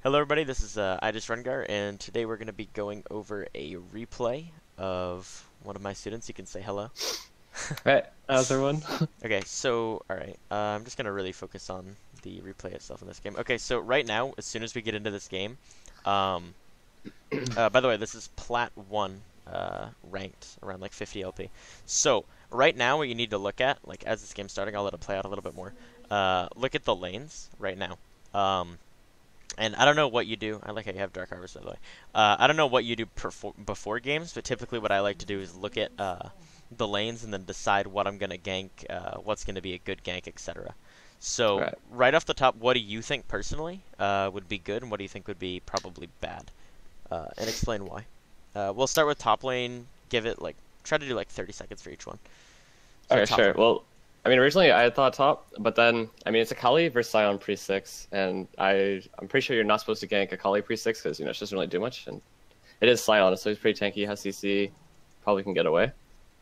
Hello everybody, this is iJustRengar, and today we're going to be going over a replay of one of my students. You can say hello. Right, how's everyone? Okay, so, alright, I'm just going to really focus on the replay itself in this game. Okay, so right now, as soon as we get into this game, um, by the way, this is plat 1, ranked, around like 50 LP. So, right now what you need to look at, like as this game's starting, I'll let it play out a little bit more, look at the lanes right now. And I don't know what you do. I like how you have Dark Harvest, by the way. I don't know what you do before games, but typically what I like to do is look at the lanes and then decide what I'm going to gank, what's going to be a good gank, etc. So, Right. right off the top, what do you think personally would be good, and what do you think would be probably bad? And explain why. We'll start with top lane. Give it, like, try to do like 30 seconds for each one. So, Okay, top sure. lane. Well, I mean, originally I had thought top, but then, I mean, it's Akali versus Sion pre-6, and I'm pretty sure you're not supposed to gank Akali pre-6 because, it doesn't really do much, and it is Sion, so he's pretty tanky, has CC, probably can get away.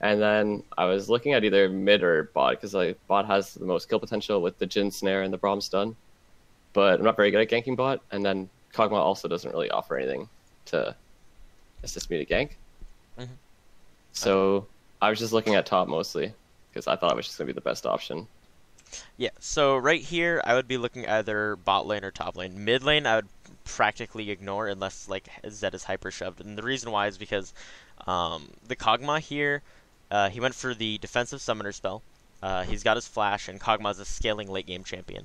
And then I was looking at either mid or bot, because like, bot has the most kill potential with the Jhin Snare and the Braum stun, but I'm not very good at ganking bot, and then Kog'Maw also doesn't really offer anything to assist me to gank. Hmm. So I was just looking at top mostly because I thought it was just gonna be the best option. Yeah, so right here, I would be looking either bot lane or top lane. Mid lane, I would practically ignore unless like Zed is hyper shoved, and the reason why is because the Kog'Maw here, he went for the defensive summoner spell. He's got his flash, and Kog'Maw's a scaling late game champion.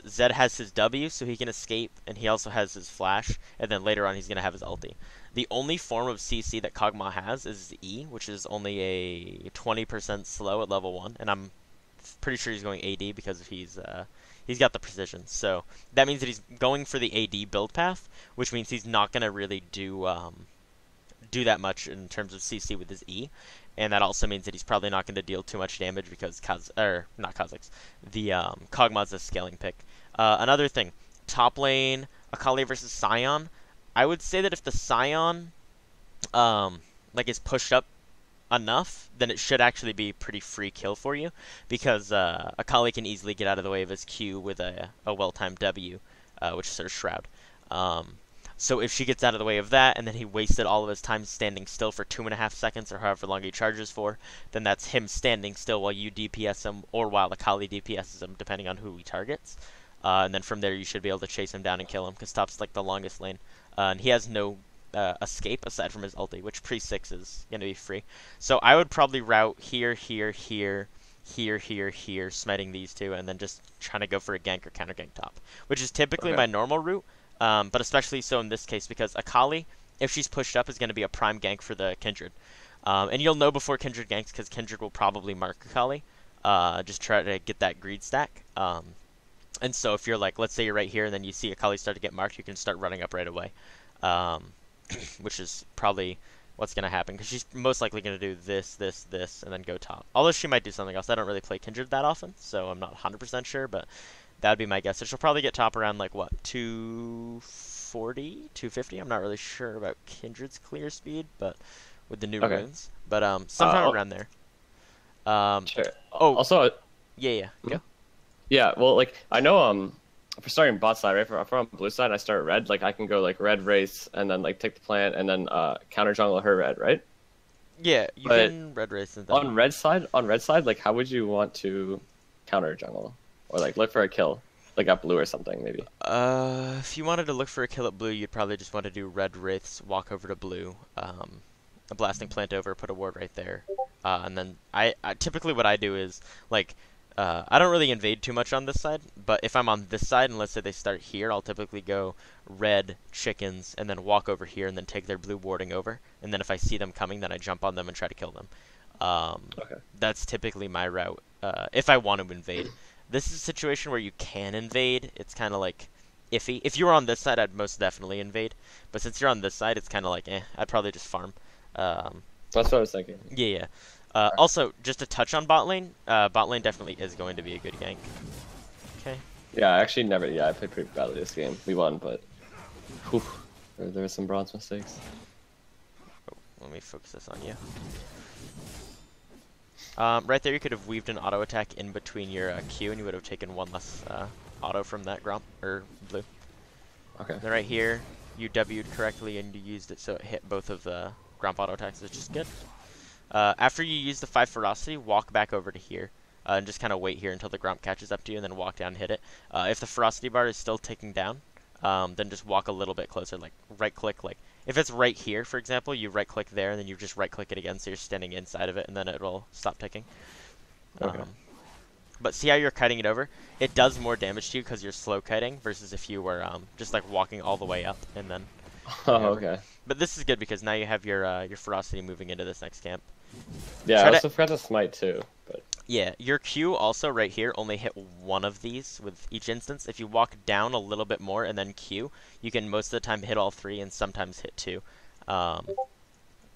Zed has his W, so he can escape, and he also has his flash, and then later on he's gonna have his ulti. The only form of CC that Kog'Maw has is E, which is only a 20% slow at level 1, and I'm pretty sure he's going AD because he's got the precision. So that means that he's going for the AD build path, which means he's not gonna really do that much in terms of CC with his E, and that also means that he's probably not going to deal too much damage because not Kha'Zix, the Kog'Maw's a scaling pick. Another thing, top lane Akali versus Sion. I would say that if the Sion like is pushed up enough, then it should actually be pretty free kill for you because Akali can easily get out of the way of his Q with a well-timed W, which is her Shroud. So if she gets out of the way of that, and then he wasted all of his time standing still for 2.5 seconds, or however long he charges for, then that's him standing still while you DPS him, or while Akali DPSs him, depending on who he targets. And then from there, you should be able to chase him down and kill him, because top's like the longest lane. And he has no escape aside from his ulti, which pre-6 is going to be free. So I would probably route here, here, here, here, here, here, smiting these two, and then just trying to go for a gank or counter gank top, which is typically Okay. my normal route. But especially so in this case because Akali, if she's pushed up, is going to be a prime gank for the Kindred. And you'll know before Kindred ganks because Kindred will probably mark Akali. Just try to get that greed stack. And so if you're like, let's say you're right here and then you see Akali start to get marked, you can start running up right away. Um, which is probably what's going to happen because she's most likely going to do this, this, this, and then go top. Although she might do something else. I don't really play Kindred that often, so I'm not 100% sure, but that would be my guess. So she'll probably get top around like what, 240, 250? I'm not really sure about Kindred's clear speed, but with the new Okay. runes. But sometime Oh, around there. Um, sure. oh, Also, yeah, yeah, hmm? go. Yeah. Well, like I know, for starting bot side, right? If I'm on blue side, I start red. Like I can go like red race and then like take the plant and then counter jungle her red, right? Yeah, you But can red race and then. on red side, like how would you want to counter jungle or like look for a kill, like at blue or something maybe? If you wanted to look for a kill at blue, you'd probably just want to do red wraiths, walk over to blue, a blasting plant over, put a ward right there, and then I typically what I do is like I don't really invade too much on this side, but if I'm on this side and let's say they start here, I'll typically go red chickens and then walk over here and then take their blue warding over, and then if I see them coming, then I jump on them and try to kill them. Okay. That's typically my route if I want to invade. This is a situation where you can invade. It's kind of like iffy. If you were on this side, I'd most definitely invade. But since you're on this side, it's kind of like, I'd probably just farm. Um, That's what I was thinking. yeah, yeah. Also, just to touch on bot lane definitely is going to be a good gank. Okay. Yeah, I actually never. Yeah, I played pretty badly this game. We won, but whew, there were some bronze mistakes. Let me focus this on you. Right there, you could have weaved an auto attack in between your Q, and you would have taken one less auto from that Gromp or blue. Okay. Then right here, you W'd correctly and you used it so it hit both of the Gromp auto attacks, which is good. After you use the 5 ferocity, walk back over to here. And just kind of wait here until the Gromp catches up to you and then walk down and hit it. If the ferocity bar is still ticking down, then just walk a little bit closer, like right click, like if it's right here, for example, you right click there and then you just right click it again so you're standing inside of it and then it'll stop ticking. Okay. But see how you're kiting it over? It does more damage to you because you're slow kiting versus if you were just like walking all the way up and then. Oh, okay. But this is good because now you have your ferocity moving into this next camp. Yeah, I also forgot to smite too. But yeah, your Q also right here only hit one of these with each instance. If you walk down a little bit more and then Q, you can most of the time hit all 3 and sometimes hit 2.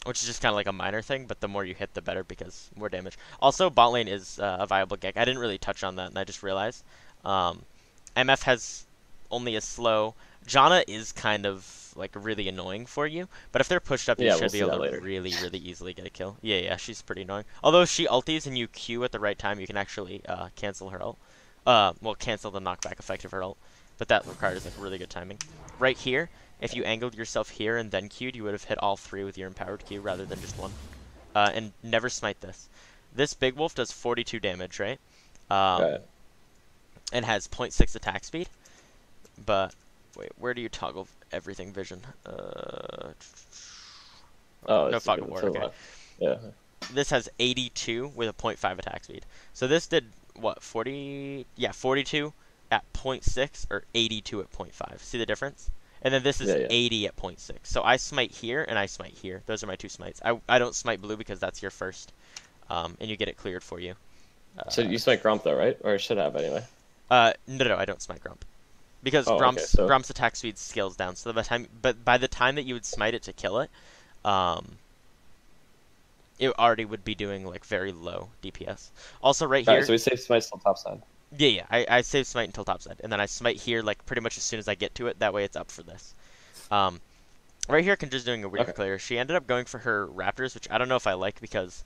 Which is just kind of like a minor thing, but the more you hit, the better because more damage. Also, bot lane is a viable gank. I didn't really touch on that, and I just realized. MF has only a slow. Janna is kind of like really annoying for you, but if they're pushed up, you should be able to really, really easily get a kill. Yeah, she's pretty annoying. Although she ulties and you Q at the right time, you can actually cancel her ult. Well, cancel the knockback effect of her ult, but that requires like really good timing. Right here, if you angled yourself here and then Q'd, you would have hit all 3 with your empowered Q rather than just 1. And never smite this. This big wolf does 42 damage, right? right. And has 0.6 attack speed. But wait, where do you toggle everything vision? Oh, no, fog of war. Okay. Yeah. This has 82 with a 0.5 attack speed. So this did what? 40? Yeah, 42 at 0.6 or 82 at 0.5. See the difference? And then this is 80 at 0.6. So I smite here and I smite here. Those are my 2 smites. I don't smite blue because that's your first, and you get it cleared for you. So you smite Gromp though, right? Or should have anyway. No, I don't smite Gromp. Because Gromp's attack speed scales down. So by the time that you would smite it to kill it, it already would be doing like very low DPS. Also right here. So we save smites till topside. Yeah. I save smite until topside, and then I smite here like pretty much as soon as I get to it. That way it's up for this. Right here, Kendra's doing a weird clear. She ended up going for her Raptors, which I don't know if I like because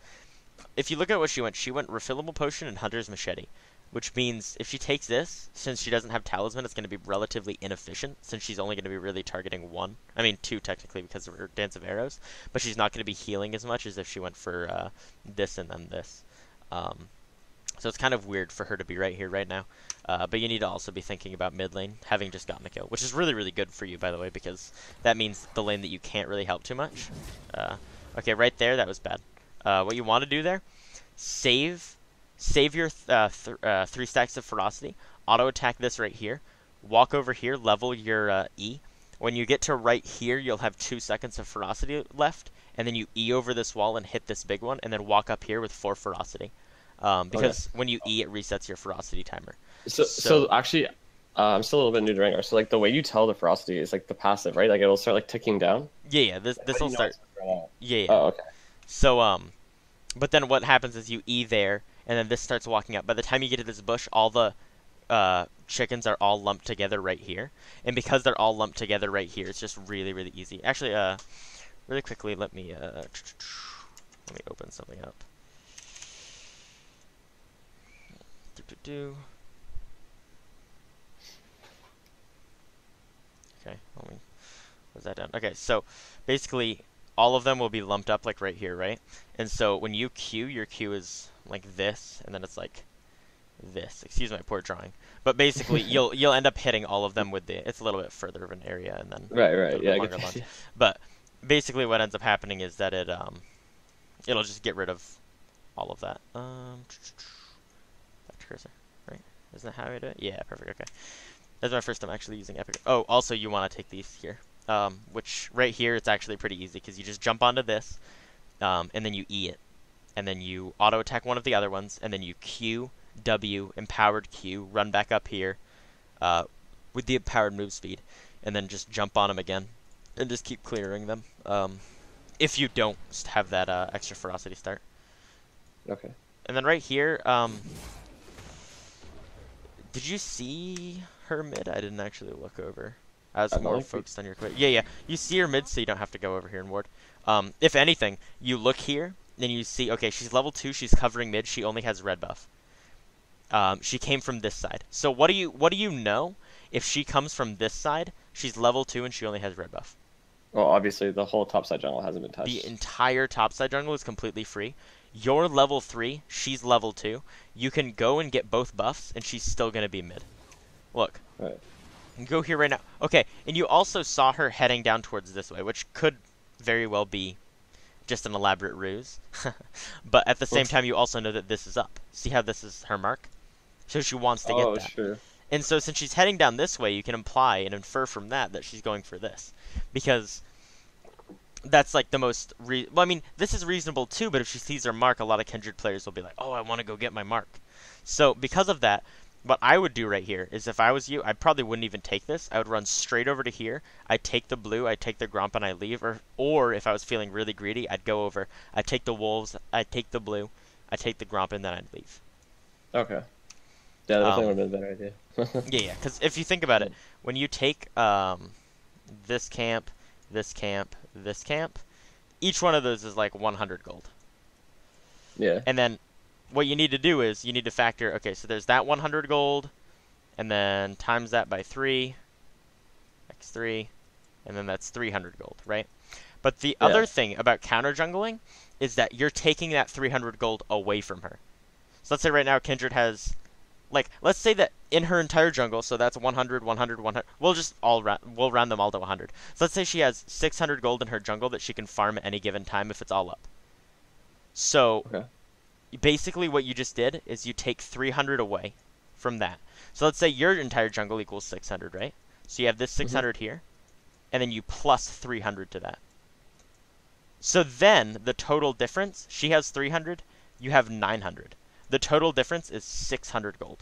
if you look at what she went refillable potion and hunter's machete. Which means if she takes this, since she doesn't have talisman, it's going to be relatively inefficient, since she's only going to be really targeting 1. I mean 2 technically because of her dance of arrows, but she's not going to be healing as much as if she went for this and then this. So it's kind of weird for her to be right here right now. But you need to also be thinking about mid lane, having just gotten a kill, which is really, really good for you, by the way, because that means the lane that you can't really help too much. Okay, right there, that was bad. What you want to do there, save your 3 stacks of ferocity, auto attack this right here, walk over here, level your E. When you get to right here, you'll have 2 seconds of ferocity left, and then you E over this wall and hit this big one, and then walk up here with 4 ferocity. Because when you E, it resets your ferocity timer. So actually, I'm still a little bit new to Rengar. So like the way you tell the ferocity is like the passive, right? Like it'll start like ticking down. Yeah. This will start. Yeah. Oh, okay. So but then what happens is you E there. And then this starts walking up. By the time you get to this bush, all the chickens are all lumped together right here. And because they're all lumped together right here, it's just really, really easy. Actually, really quickly, let me open something up. Okay, let me. Was that done? Okay, so basically, all of them will be lumped up like right here, right? And so when you Q, your Q is like this, and then it's like this. Excuse my poor drawing. But basically, you'll end up hitting all of them with the. It's a little bit further of an area, and then right. Yeah, I get launch. But basically, what ends up happening is that it'll just get rid of all of that. Back to cursor, right? Isn't that how I do it? Yeah, perfect. Okay, that's my first time actually using Epic. Oh, also you want to take these here. Which right here it's actually pretty easy because you just jump onto this, and then you E it, and then you auto attack one of the other ones, and then you Q, W, empowered Q, run back up here, with the empowered move speed, and then just jump on them again, and just keep clearing them. If you don't have that extra ferocity start. Okay. And then right here, did you see her mid? I didn't actually look over. I was more focused on your quick. Yeah. You see her mid, so you don't have to go over here and ward. If anything, you look here, then you see, okay, she's level 2, she's covering mid, she only has red buff. She came from this side. So what do you know? If she comes from this side, She's level 2 and she only has red buff. Well, obviously the whole topside jungle hasn't been The touched. entire topside jungle is completely free. You're level 3, she's level 2. You can go and get both buffs, and she's still going to be mid. Look. Right. You can go here right now. Okay, and you also saw her heading down towards this way, which could very well be just an elaborate ruse. But at the same time, you also know that this is up. See how this is her mark? So she wants to get Oh, that. sure. And so since she's heading down this way, you can imply and infer from that she's going for this. Because that's like the most well, I mean, this is reasonable too, but if she sees her mark, a lot of Kindred players will be like, "Oh, I want to go get my mark." So because of that, what I would do right here is if I was you, I probably wouldn't even take this. I would run straight over to here. I'd take the blue, I'd take the Gromp, and I leave. Or if I was feeling really greedy, I'd go over. I'd take the wolves, I'd take the blue, I'd take the Gromp, and then I'd leave. Okay. Yeah, that definitely would have been a better idea. Yeah, because if you think about it, when you take this camp, this camp, this camp, each one of those is like 100 gold. Yeah. And then what you need to do is you need to factor, okay, so there's that 100 gold, and then times that by 3, x3, and then that's 300 gold, right? But the other thing about counter jungling is that you're taking that 300 gold away from her. So let's say right now Kindred has, like, let's say that in her entire jungle, so that's 100, 100, 100. We'll round them all to 100. So let's say she has 600 gold in her jungle that she can farm at any given time if it's all up. So basically what you just did is you take 300 away from that. So let's say your entire jungle equals 600, right? So you have this 600 here, and then you plus 300 to that. So then the total difference, she has 300, you have 900. The total difference is 600 gold.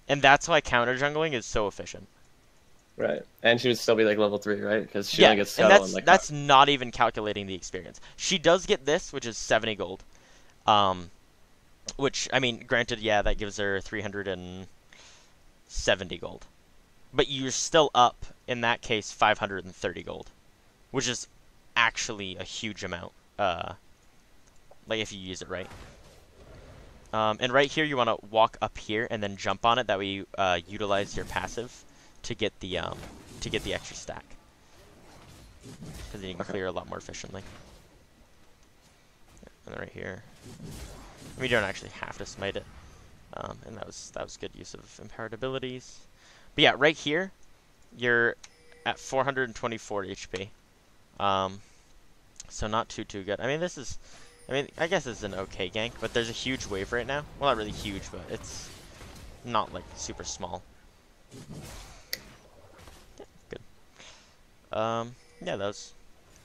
And that's why counter jungling is so efficient. Right. And she would still be like level 3, right? Because she only gets and and that's not even calculating the experience. She does get this, which is 70 gold. Which, I mean, granted, yeah, that gives her 370 gold. But you're still up, in that case, 530 gold. Which is actually a huge amount. Like, if you use it right. And right here, you want to walk up here and then jump on it. That way you utilize your passive to get the extra stack. Because then you can clear a lot more efficiently. And then right here, we don't actually have to smite it. And that was good use of empowered abilities. But yeah, right here, you're at 424 HP. So not too good. I mean, I guess it's an okay gank, but there's a huge wave right now. Well, not really huge, but it's not like super small. Yeah, good. Yeah, that was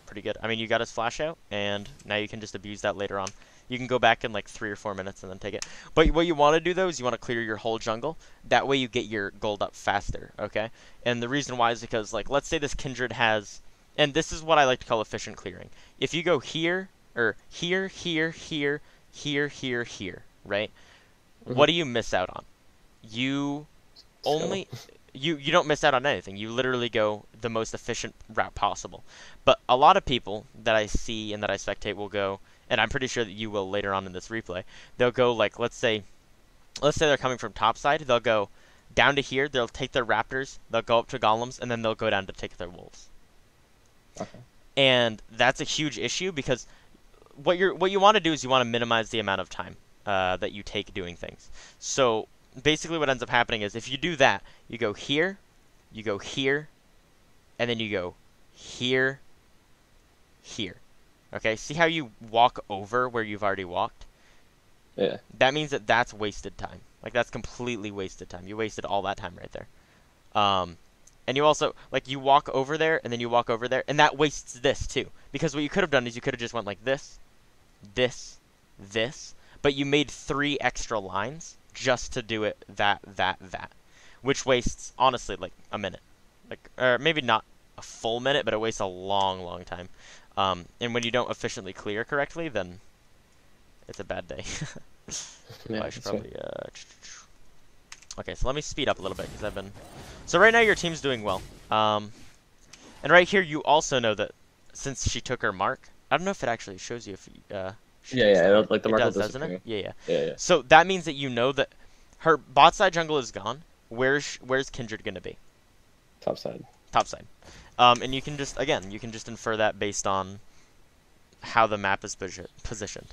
pretty good. I mean, you got his flash out, and now you can just abuse that later on. You can go back in like 3 or 4 minutes and then take it. But what you want to do, though, is you want to clear your whole jungle. That way you get your gold up faster, okay? And the reason why is because, like, let's say this Kindred has... And this is what I like to call efficient clearing. If you go here, or here, here, here, here, here, here, right? What do you miss out on? You only... You don't miss out on anything. You literally go the most efficient route possible. But a lot of people that I see and that I spectate will go, and I'm pretty sure that you will later on in this replay, they'll go like, let's say they're coming from top side, they'll go down to here, they'll take their raptors, they'll go up to golems, and then they'll go down to take their wolves. Okay. And that's a huge issue because what you want to do is you want to minimize the amount of time that you take doing things. So basically what ends up happening is if you do that, you go here, and then you go here, here. Okay, see how you walk over where you've already walked? Yeah. That means that that's wasted time. Like, that's completely wasted time. You wasted all that time right there. And you also, like, you walk over there, and then you walk over there, and that wastes this, too. Because what you could have done is you could have just went like this, this, this, but you made 3 extra lines just to do it that, which wastes, honestly, like, a minute. Like, or maybe not a full minute, but it wastes a long, long time. And when you don't efficiently clear correctly, then it's a bad day. Yeah, I should probably... Okay, so let me speed up a little bit, because I've been... So right now your team's doing well. And right here you also know that since she took her mark... I don't know if it actually shows you if she like the mark does, will doesn't it? disappear. Yeah. So that means that you know that her bot side jungle is gone. Where's Kindred going to be? top side. Top side. And you can just, again, you can just infer that based on how the map is positioned.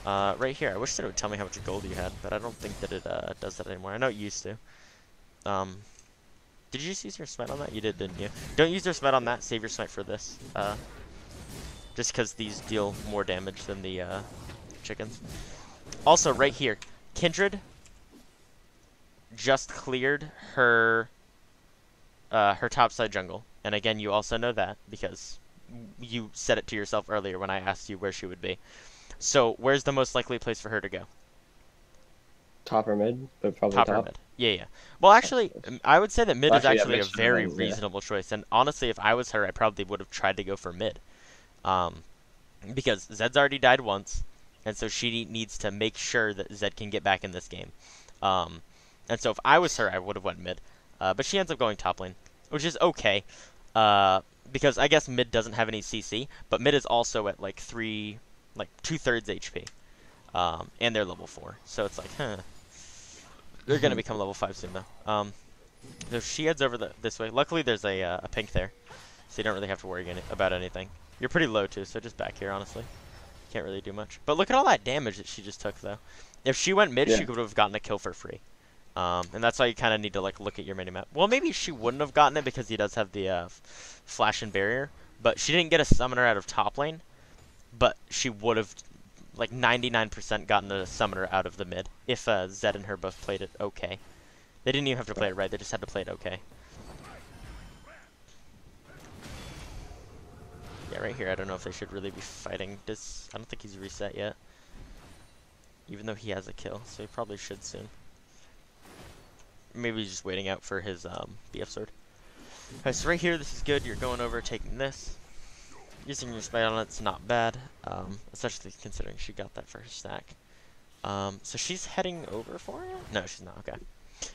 Right here, I wish that it would tell me how much gold you had, but I don't think that it does that anymore. I know it used to. Did you just use your smite on that? You did, didn't you? Don't use your smite on that. Save your smite for this. Just because these deal more damage than the chickens. Also, right here, Kindred just cleared her her topside jungle, and again, you also know that because you said it to yourself earlier when I asked you where she would be. So, where's the most likely place for her to go? Top or mid, but probably Top top. or mid? Yeah, yeah. Well, actually, I would say that mid Well, is actually, actually yeah, a mid very should be, yeah. reasonable choice, and honestly, if I was her, I probably would have tried to go for mid. Because Zed's already died once, and so she needs to make sure that Zed can get back in this game. And so if I was her, I would have went mid. But she ends up going top lane, which is okay. Because I guess mid doesn't have any CC, but mid is also at like 2/3 HP. And they're level 4, so it's like, huh. They're gonna become level 5 soon though. So she heads over this way. Luckily there's a pink there, so you don't really have to worry about anything. You're pretty low too, so just back here, honestly. Can't really do much. But look at all that damage that she just took, though. If she went mid, Yeah. she could have gotten a kill for free. And that's why you kind of need to like look at your minimap. Well, maybe she wouldn't have gotten it because he does have the flash and barrier. But she didn't get a summoner out of top lane. But she would have, like 99% gotten a summoner out of the mid if Zed and her both played it okay. They didn't even have to play it right. They just had to play it okay. Yeah, right here, I don't know if they should really be fighting this. I don't think he's reset yet. Even though he has a kill, so he probably should soon. Maybe he's just waiting out for his BF sword. Alright, so right here, this is good. You're going over, taking this. Using your smite on it's not bad. Especially considering she got that for her stack. So she's heading over for it? No, she's not, okay.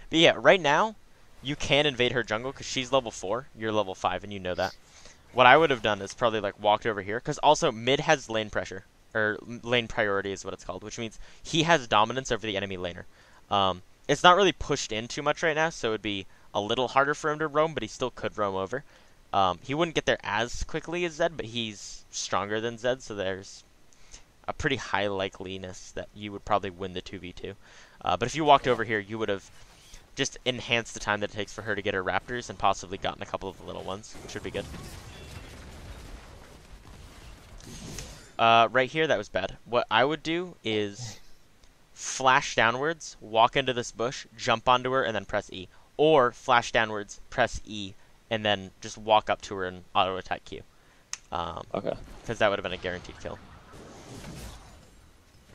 But yeah, right now, you can invade her jungle because she's level 4. You're level 5, and you know that. What I would have done is probably like walked over here, because also mid has lane pressure, or lane priority is what it's called, which means he has dominance over the enemy laner. It's not really pushed in too much right now, so it would be a little harder for him to roam, but he still could roam over. He wouldn't get there as quickly as Zed, but he's stronger than Zed, so there's a pretty high likeliness that you would probably win the 2v2. But if you walked over here, you would have just enhanced the time that it takes for her to get her raptors and possibly gotten a couple of the little ones, which would be good. Right here, that was bad. What I would do is flash downwards, walk into this bush, jump onto her, and then press E. Or flash downwards, press E, and then just walk up to her and auto-attack Q. Okay. Because that would have been a guaranteed kill.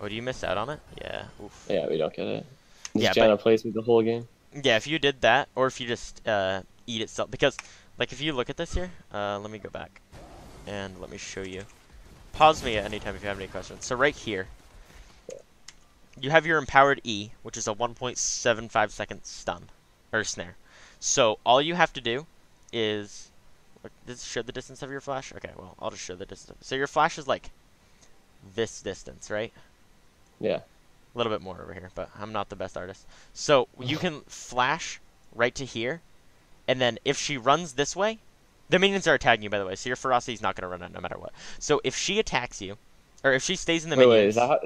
Oh, do you miss out on it? Yeah. Oof. Yeah, we don't get it. This Yeah, Janna plays me the whole game. Yeah, if you did that, or if you just eat itself. Because, like, if you look at this here, let me go back. And let me show you. Pause me at any time if you have any questions. So right here, you have your empowered E, which is a 1.75 second stun, or snare. So all you have to do is, does it show the distance of your flash? Okay, well, I'll just show the distance. So your flash is like this distance, right? Yeah. A little bit more over here, but I'm not the best artist. So you can flash right to here, and then if she runs this way, the minions are attacking you, by the way, so your ferocity is not going to run out no matter what. So if she attacks you, or if she stays in the minions... Wait, is that how...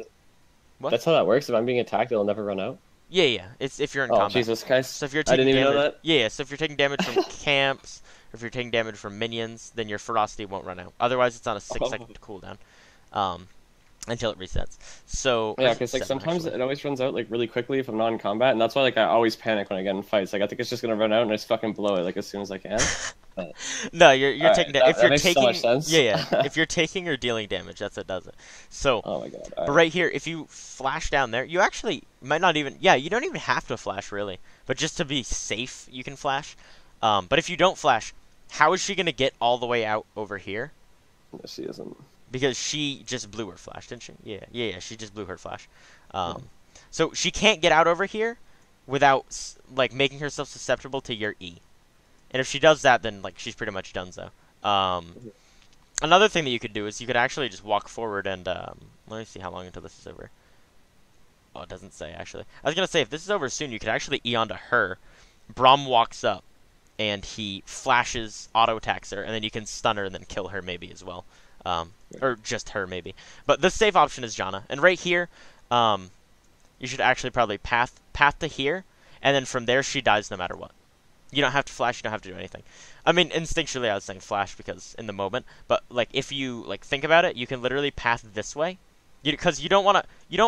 What? That's how that works? If I'm being attacked, it'll never run out? Yeah, yeah. It's if you're in Oh, combat. Jesus Christ. So if you're I taking didn't even damage, know that. yeah, so if you're taking damage from camps, or if you're taking damage from minions, then your ferocity won't run out. Otherwise, it's on a 6-second cooldown. Until it resets. So Yeah, because like sometimes it always runs out like really quickly if I'm not in combat, and that's why like I always panic when I get in fights. Like I think it's just gonna run out, and I just fucking blow it like as soon as I can. No, you're taking that, if you're makes taking so much sense. yeah. If you're taking or dealing damage, that's what does it. So Oh my god. but right here, if you flash down there, you actually might not even you don't even have to flash really, but just to be safe, you can flash. But if you don't flash, how is she gonna get all the way out over here? No, she isn't. Because she just blew her flash, didn't she? Yeah, she just blew her flash. So she can't get out over here without like making herself susceptible to your E. And if she does that, then like she's pretty much done so. Another thing that you could do is you could actually just walk forward and let me see how long until this is over. Oh, it doesn't say actually. I was gonna say if this is over soon, you could actually E onto her. Braum walks up, and he flashes, auto attacks her, and then you can stun her and then kill her maybe as well. Or just her maybe. But the safe option is Janna. And right here, you should actually probably path to here, and then from there she dies no matter what. You don't have to flash, you don't have to do anything. I mean, instinctually I was saying flash because in the moment, but like if you like think about it, you can literally path this way. Because you don't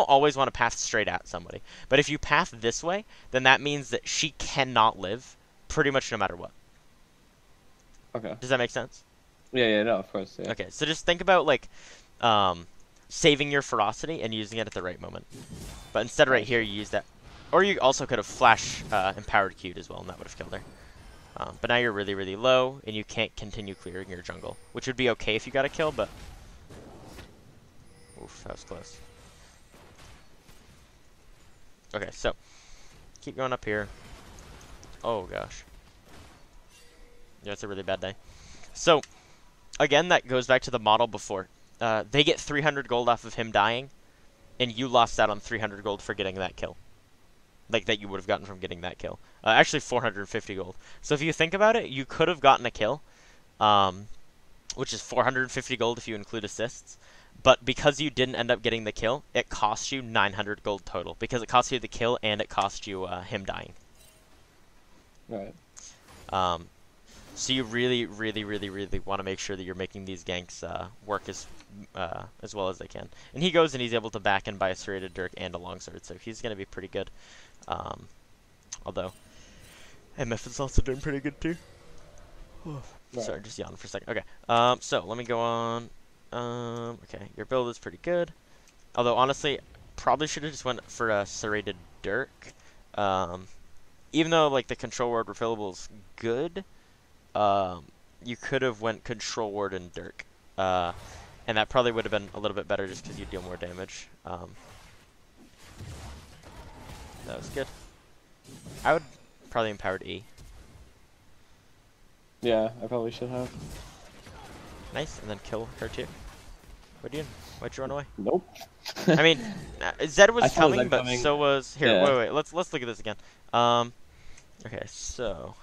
always want to path straight at somebody. But if you path this way, then that means that she cannot live pretty much no matter what. Okay. Does that make sense? Yeah, no, of course, yeah. Okay, so just think about like saving your ferocity and using it at the right moment. But instead right here you use that. Or you also could have flash empowered Q'd as well, and that would have killed her. But now you're really, really low, and you can't continue clearing your jungle. Which would be okay if you got a kill, but... Oof, that was close. Okay, so... Keep going up here. Oh, gosh. Yeah, it's a really bad day. So, again, that goes back to the model before. They get 300 gold off of him dying, and you lost out on 300 gold for getting that kill. Like, that you would have gotten from getting that kill. Actually, 450 gold. So if you think about it, you could have gotten a kill, which is 450 gold if you include assists. But because you didn't end up getting the kill, it cost you 900 gold total. Because it cost you the kill, and it cost you him dying. Right. So you really, really, really, really want to make sure that you're making these ganks work as well as they can. And he goes and he's able to back in by a serrated dirk and a longsword, so he's going to be pretty good. Although, MF is also doing pretty good too. Right. Sorry, just yawn for a second. Okay, so let me go on. Okay, your build is pretty good. Although, honestly, probably should have just went for a serrated dirk. Even though, like, the control ward refillable is good, you could have went control ward and dirk. And that probably would have been a little bit better just because you deal more damage. That was good. I would probably empowered E. Yeah, I probably should have. Nice, and then kill her too. What are you doing? Why'd you run away? Nope. I mean, Zed was coming, Zed but coming. so was... Here, Yeah. wait, let's look at this again. Okay, so...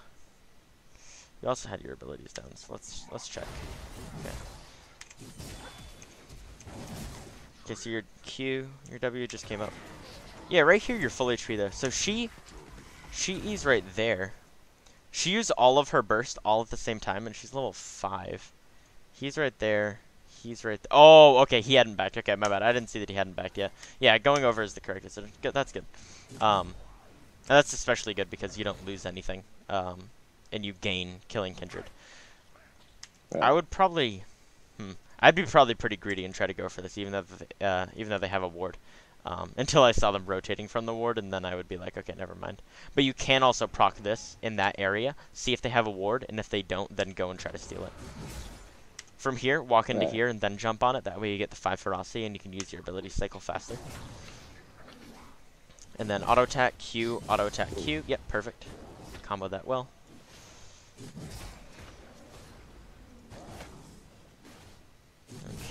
You also had your abilities down, so let's check. Okay. Okay, so your Q, your W just came up. Yeah, right here you're full HP though. So she is right there. She used all of her burst all at the same time, and she's level 5. He's right there. He's right there. Oh, okay, he hadn't backed. Okay, my bad. I didn't see that he hadn't backed yet. Yeah, going over is the correct decision. Good, that's good. And that's especially good because you don't lose anything. And you gain killing Kindred. Right. I would probably... I'd be probably pretty greedy and try to go for this, even though they have a ward. Until I saw them rotating from the ward, and then I would be like, okay, never mind. But you can also proc this in that area, see if they have a ward, and if they don't, then go and try to steal it. From here, walk into here, and then jump on it. That way you get the 5 ferocity, and you can use your ability cycle faster. And then auto attack Q, auto attack Q. Yep, perfect. Combo that well.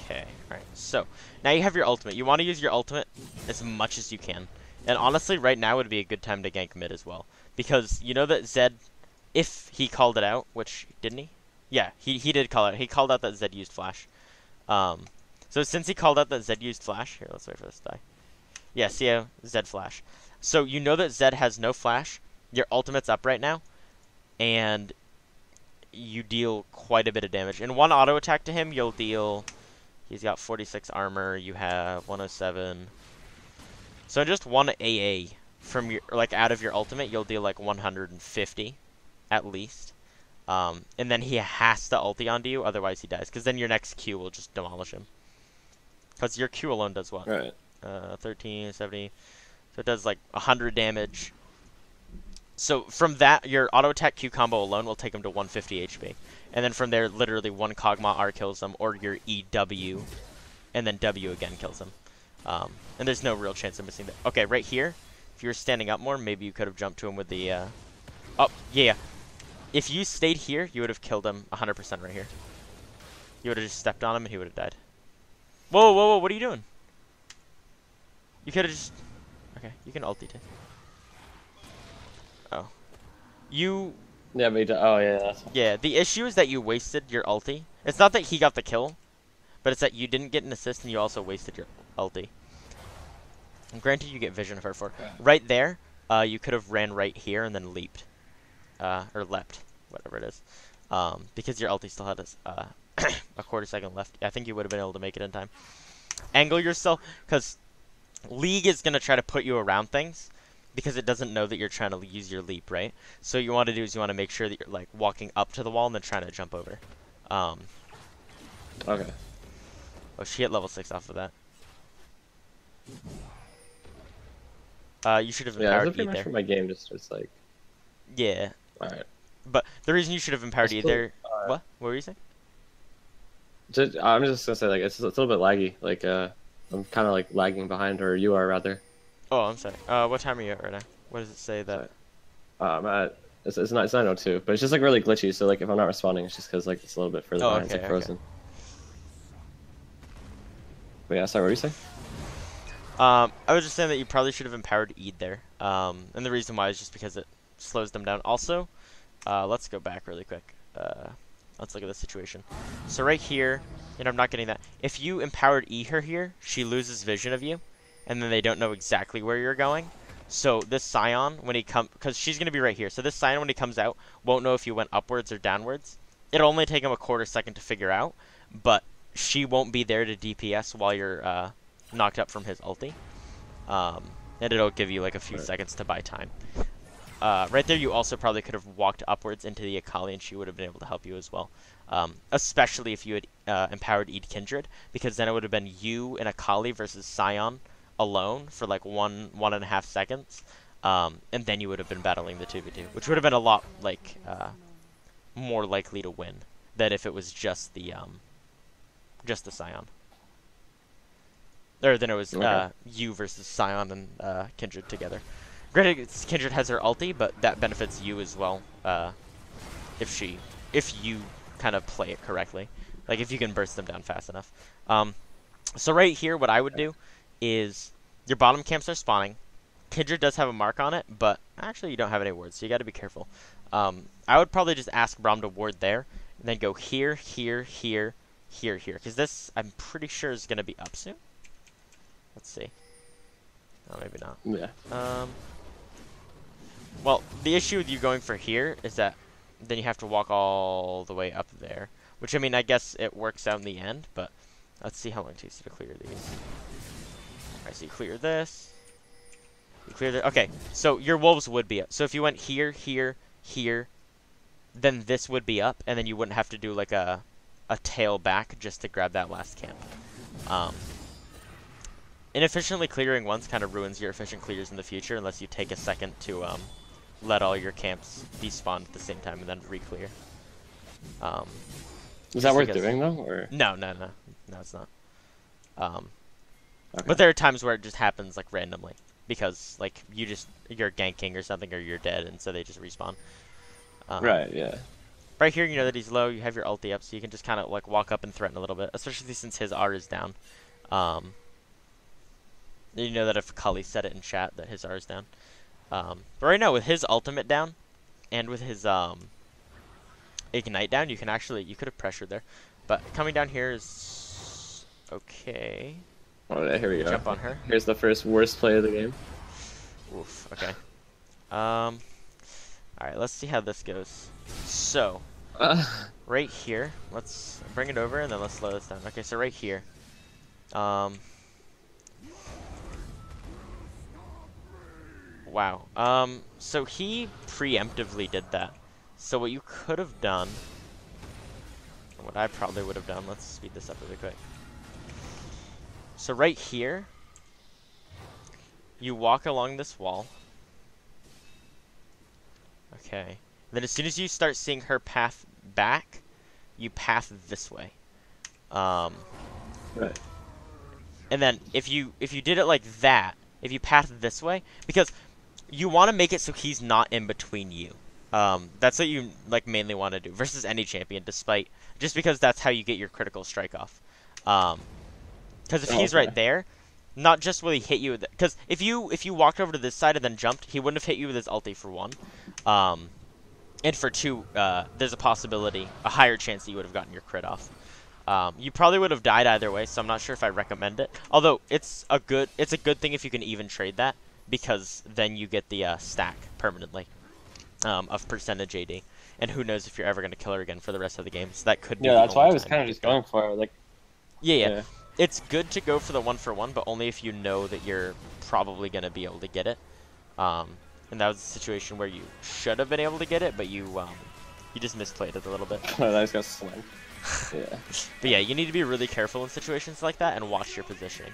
Okay, alright, so now you have your ultimate. You want to use your ultimate as much as you can. And honestly, right now would be a good time to gank mid as well. Because you know that Zed, if he called it out, which, didn't he? Yeah, he did call it. He called out that Zed used flash. So since he called out that Zed used flash, here, let's wait for this to die. Yeah, see how Zed flash. So you know that Zed has no flash. Your ultimate's up right now. And you deal quite a bit of damage. In one auto attack to him, you'll deal... He's got 46 armor, you have 107. So just one AA from your, like, out of your ultimate, you'll deal like 150 at least. And then he has to ulti onto you, otherwise he dies. Because then your next Q will just demolish him. Because your Q alone does what? Right. 13, 70. So it does like 100 damage. So from that, your auto attack Q combo alone will take him to 150 HP. And then from there, literally one Kog'Maw R kills him, or your EW, and then W again kills him. And there's no real chance of missing that. Okay, right here, if you were standing up more, maybe you could have jumped to him with the... Oh, yeah. If you stayed here, you would have killed him 100% right here. You would have just stepped on him and he would have died. Whoa, whoa, whoa, what are you doing? You could have just... Okay, you can ulti too. Oh. You Yeah, but oh yeah, that's fine. Yeah, the issue is that you wasted your ulti. It's not that he got the kill, but it's that you didn't get an assist and you also wasted your ulti. And granted, you get vision of her for Okay. right there. You could have ran right here and then leaped, or leapt, whatever it is, because your ulti still had a quarter second left. I think you would have been able to make it in time. Angle yourself, because League is gonna try to put you around things, because it doesn't know that you're trying to use your leap, right? So what you want to do is you want to make sure that you're like walking up to the wall and then trying to jump over. Okay. Oh, she hit level 6 off of that. You should have Yeah, that's empowered pretty E much there. for my game. Just like, Yeah, all right. but the reason you should have empowered E Still, there. What? What were you saying? I'm just gonna say like it's a little bit laggy. Like I'm kind of like lagging behind, or you are rather. Oh, I'm sorry. What time are you at right now? What does it say that? I'm at it's not it's 9:02, but it's just like really glitchy. So like if I'm not responding, it's just because like it's a little bit further Oh, behind. It's okay, like frozen. But yeah, sorry, what were you saying? I was just saying that you probably should have empowered E there. And the reason why is just because it slows them down. Also, let's go back really quick. Let's look at the situation. So right here, and I'm not getting that. If you empowered E her here, she loses vision of you, and then they don't know exactly where you're going. So this Scion, when he because she's gonna be right here. So this Scion, when he comes out, won't know if you went upwards or downwards. It'll only take him a quarter second to figure out, but she won't be there to DPS while you're knocked up from his ulti. And it'll give you like a few seconds to buy time. Right there, you also probably could have walked upwards into the Akali, and she would have been able to help you as well. Especially if you had empowered Eid Kindred, because then it would have been you and Akali versus Scion alone for like 1.5 seconds, and then you would have been battling the 2v2, which would have been a lot like more likely to win than if it was just the Scion. Or then it was you versus Scion and Kindred together. Granted, Kindred has her ulti, but that benefits you as well. If you kind of play it correctly, like if you can burst them down fast enough. So right here, what I would do is your bottom camps are spawning. Kindred does have a mark on it, but actually you don't have any wards, so you got to be careful. I would probably just ask Braum to ward there, and then go here, here, here, here, here, because this I'm pretty sure is going to be up soon. Let's see. Oh, maybe not. Yeah. Well, the issue with you going for here is that then you have to walk all the way up there. Which, I mean, I guess it works out in the end, but let's see how long it takes you to clear these. Alright, so you clear this. You clear that. Okay, so your wolves would be up. So if you went here, here, here, then this would be up, and then you wouldn't have to do like a tail back just to grab that last camp. Inefficiently clearing once kind of ruins your efficient clears in the future unless you take a second to let all your camps despawn at the same time and then re-clear. Is that worth doing though, or no, it's not. okay. But there are times where it just happens like randomly because like you're ganking or something or you're dead and so they just respawn. Right, yeah. Right here, you know that he's low. You have your ulti up, so you can just kind of like walk up and threaten a little bit, especially since his R is down. You know that if Kali said it in chat that his R is down. But right now, with his ultimate down, and with his ignite down, you could have pressured there. But coming down here is okay. Oh yeah, here we go. Jump on her. Here's the first worst play of the game. Oof. Okay. All right. Let's see how this goes. So, right here, let's bring it over and then let's slow this down. Okay. So right here. Wow. So he preemptively did that. So what you could have done, what I probably would have done, let's speed this up really quick. So right here, you walk along this wall. Okay. Then as soon as you start seeing her path back, you path this way. Right. And then if you did it like that, if you path this way, because you want to make it so he's not in between you. That's what you like mainly want to do versus any champion, just because that's how you get your critical strike off. Because if he's right there, not just will he hit you, because if you walked over to this side and then jumped, he wouldn't have hit you with his ulti for one. And for 2, there's a possibility, a higher chance that you would have gotten your crit off. You probably would have died either way, so I'm not sure if I recommend it. Although it's a good thing if you can even trade that, because then you get the stack permanently of percentage AD. And who knows if you're ever going to kill her again for the rest of the game. So that could be Yeah, the that's why only I was time kind you of just get that. going for it. Like, Yeah. It's good to go for the 1-for-1, but only if you know that you're probably going to be able to get it. And that was a situation where you should have been able to get it, but you just misplayed it a little bit. I just got slammed. Yeah. But yeah, you need to be really careful in situations like that and watch your positioning.